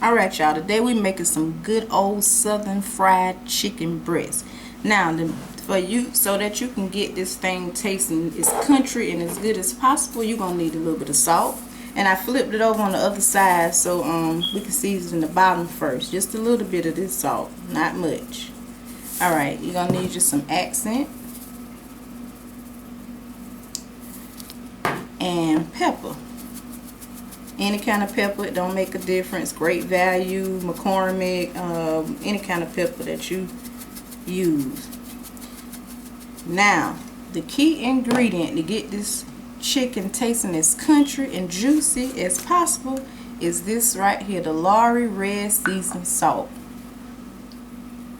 Alright y'all, today we making some good old southern fried chicken breast. Now for you, so that you can get this thing tasting as country and as good as possible, you're gonna need a little bit of salt. And I flipped it over on the other side so we can season the bottom first. Just a little bit of this salt, not much. Alright, you're gonna need just some accent and pepper. Any kind of pepper, it don't make a difference. Great Value, McCormick, any kind of pepper that you use. Now, the key ingredient to get this chicken tasting as country and juicy as possible is this right here, the Lorry Red Seasoned Salt.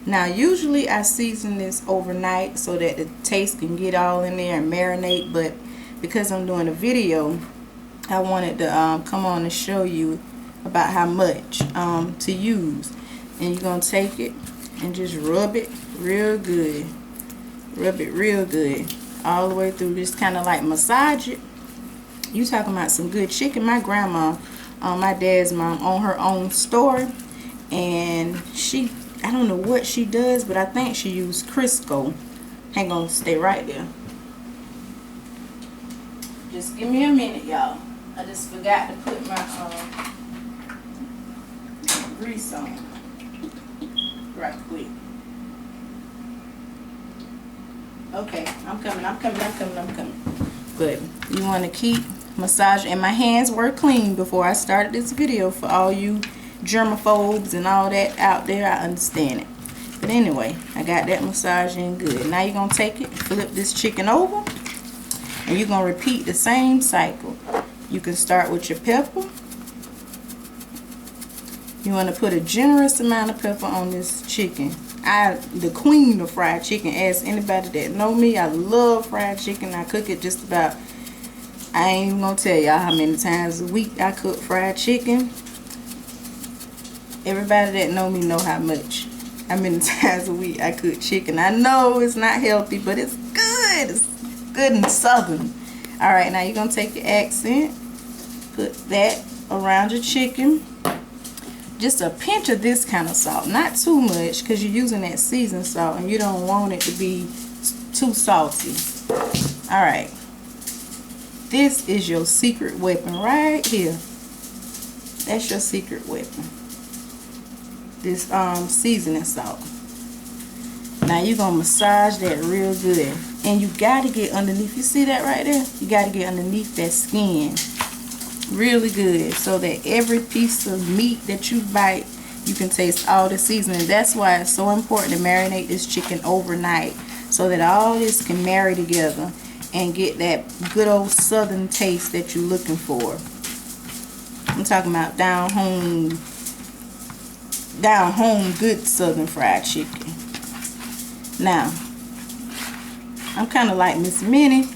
Now, usually I season this overnight so that the taste can get all in there and marinate, but because I'm doing a video, I wanted to come on and show you about how much to use. And you're going to take it and just rub it real good. Rub it real good all the way through. Just kind of like massage it. You talking about some good chicken. My grandma, my dad's mom, owned her own store. And she, I don't know what she does, but I think she used Crisco. Hang on, stay right there. Just give me a minute, y'all. I just forgot to put my grease on right quick. Okay, I'm coming. But you want to keep massaging. And my hands were clean before I started this video. For all you germaphobes and all that out there, I understand it. But anyway, I got that massaging good. Now you're going to take it, flip this chicken over, and you're going to repeat the same cycle. You can start with your pepper. You want to put a generous amount of pepper on this chicken. The queen of fried chicken. Ask anybody that know me, I love fried chicken. I cook it just about, I ain't even gonna tell y'all how many times a week I cook fried chicken. Everybody that know me know how many times a week I cook chicken. I know it's not healthy, but it's good. It's good and southern. Alright, now you're going to take your accent, put that around your chicken. Just a pinch of this kind of salt, not too much, because you're using that seasoned salt and you don't want it to be too salty. Alright, this is your secret weapon right here. That's your secret weapon. This seasoning salt. Now you're going to massage that real good. And you got to get underneath. You see that right there? You got to get underneath that skin really good so that every piece of meat that you bite, you can taste all the seasoning. That's why it's so important to marinate this chicken overnight so that all this can marry together and get that good old southern taste that you're looking for. I'm talking about down home good southern fried chicken. Now, I'm kind of like Miss Minnie.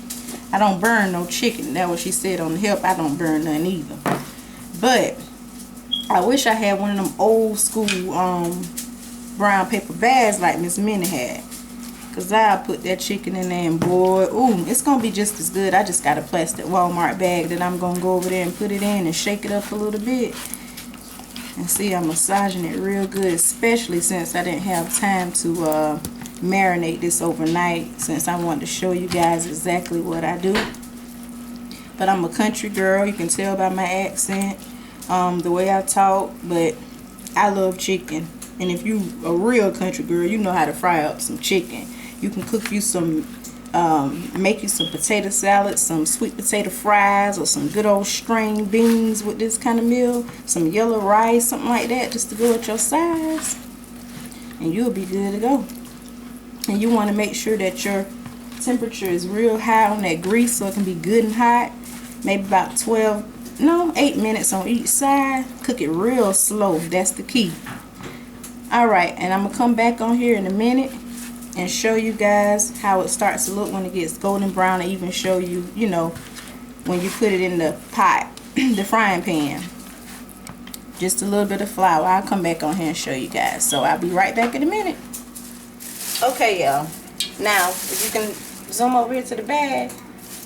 I don't burn no chicken. That's what she said on the help. I don't burn none either. But I wish I had one of them old school brown paper bags like Miss Minnie had. Because I'll put that chicken in there and boy, ooh, it's going to be just as good. I just got a plastic Walmart bag that I'm going to go over there and put it in and shake it up a little bit. And see, I'm massaging it real good, especially since I didn't have time to marinate this overnight, since I wanted to show you guys exactly what I do. But I'm a country girl, you can tell by my accent, the way I talk, but I love chicken. And if you a real country girl, you know how to fry up some chicken. You can cook you some make you some potato salad, some sweet potato fries, or some good old string beans with this kind of meal, some yellow rice, something like that, just to go with your sides, and you'll be good to go. And you want to make sure that your temperature is real high on that grease so it can be good and hot. Maybe about 8 minutes on each side. Cook it real slow. That's the key. Alright, and I'm going to come back on here in a minute and show you guys how it starts to look when it gets golden brown, and even show you, you know, when you put it in the pot, the frying pan. Just a little bit of flour. I'll come back on here and show you guys. So I'll be right back in a minute. Okay, y'all. Now, if you can zoom over here to the bag,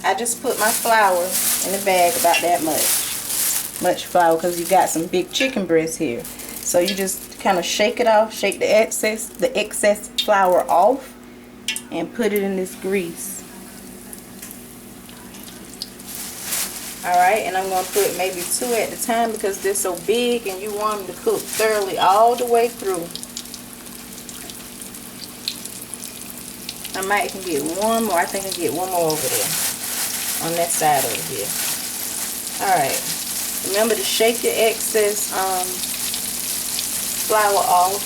I just put my flour in the bag, about that much flour, because you got some big chicken breasts here. So you just kind of shake it off, shake the excess flour off, and put it in this grease. Alright, and I'm going to put maybe 2 at a time because they're so big and you want them to cook thoroughly all the way through. I might can get one more. I think I can get one more over there on that side over here. Alright, remember to shake your excess flour off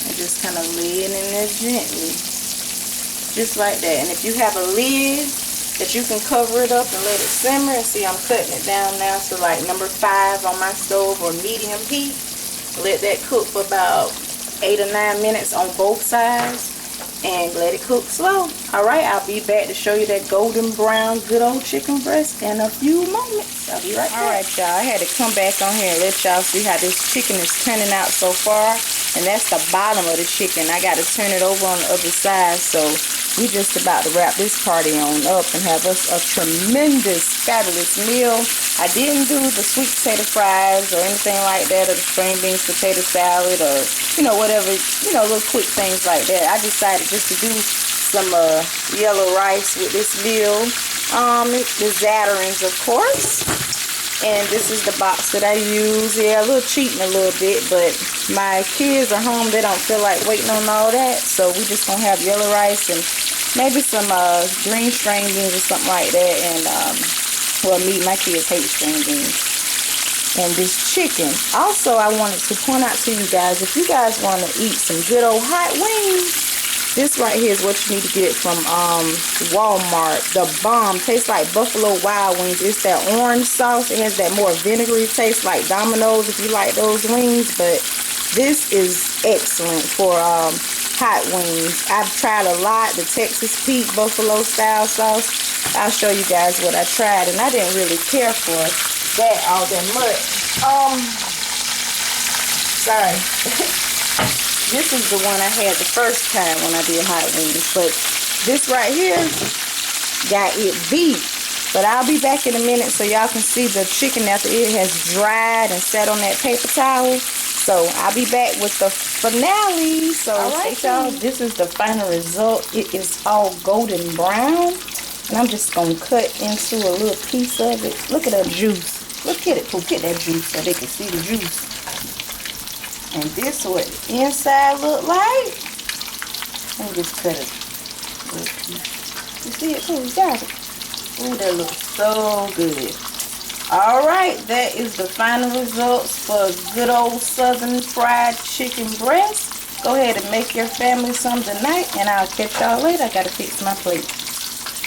and just kind of lay it in there gently, just like that. And if you have a lid that you can cover it up and let it simmer, and see I'm cutting it down now to like number 5 on my stove or medium heat. Let that cook for about 8 or 9 minutes on both sides and let it cook slow. Alright, I'll be back to show you that golden brown good old chicken breast in a few moments. I'll be right back. Alright y'all, I had to come back on here and let y'all see how this chicken is turning out so far. And that's the bottom of the chicken. I got to turn it over on the other side, so we just about to wrap this party on up and have us a tremendous, fabulous meal. I didn't do the sweet potato fries or anything like that, or the string beans potato salad, or whatever, little quick things like that. I decided just to do some yellow rice with this meal. The Zatarain's, of course. And this is the box that I use. Yeah, a little cheating a little bit, but my kids are home. They don't feel like waiting on all that, so we just gonna have yellow rice and maybe some green string beans or something like that. And well, my kids hate string beans. And this chicken. Also, I wanted to point out to you guys, if you guys want to eat some good old hot wings, this right here is what you need to get from Walmart. The bomb. Tastes like Buffalo Wild Wings. It's that orange sauce. It has that more vinegary taste like Domino's if you like those wings. But this is excellent for hot wings. I've tried a lot. The Texas Pete Buffalo style sauce. I'll show you guys what I tried. And I didn't really care for that all that much. Sorry. This is the one I had the first time when I did hot wings. But this right here got it beat. But I'll be back in a minute so y'all can see the chicken after it has dried and sat on that paper towel. So I'll be back with the finale. So alright y'all, this is the final result. It is all golden brown. And I'm just going to cut into a little piece of it. Look at that juice. Look at it. Look at that juice so they can see the juice. And this is what the inside look like. Let me just cut it. You see it too? You got it. Ooh, that looks so good. Alright, that is the final results for good old southern fried chicken breast. Go ahead and make your family some tonight, and I'll catch y'all later. I gotta fix my plate.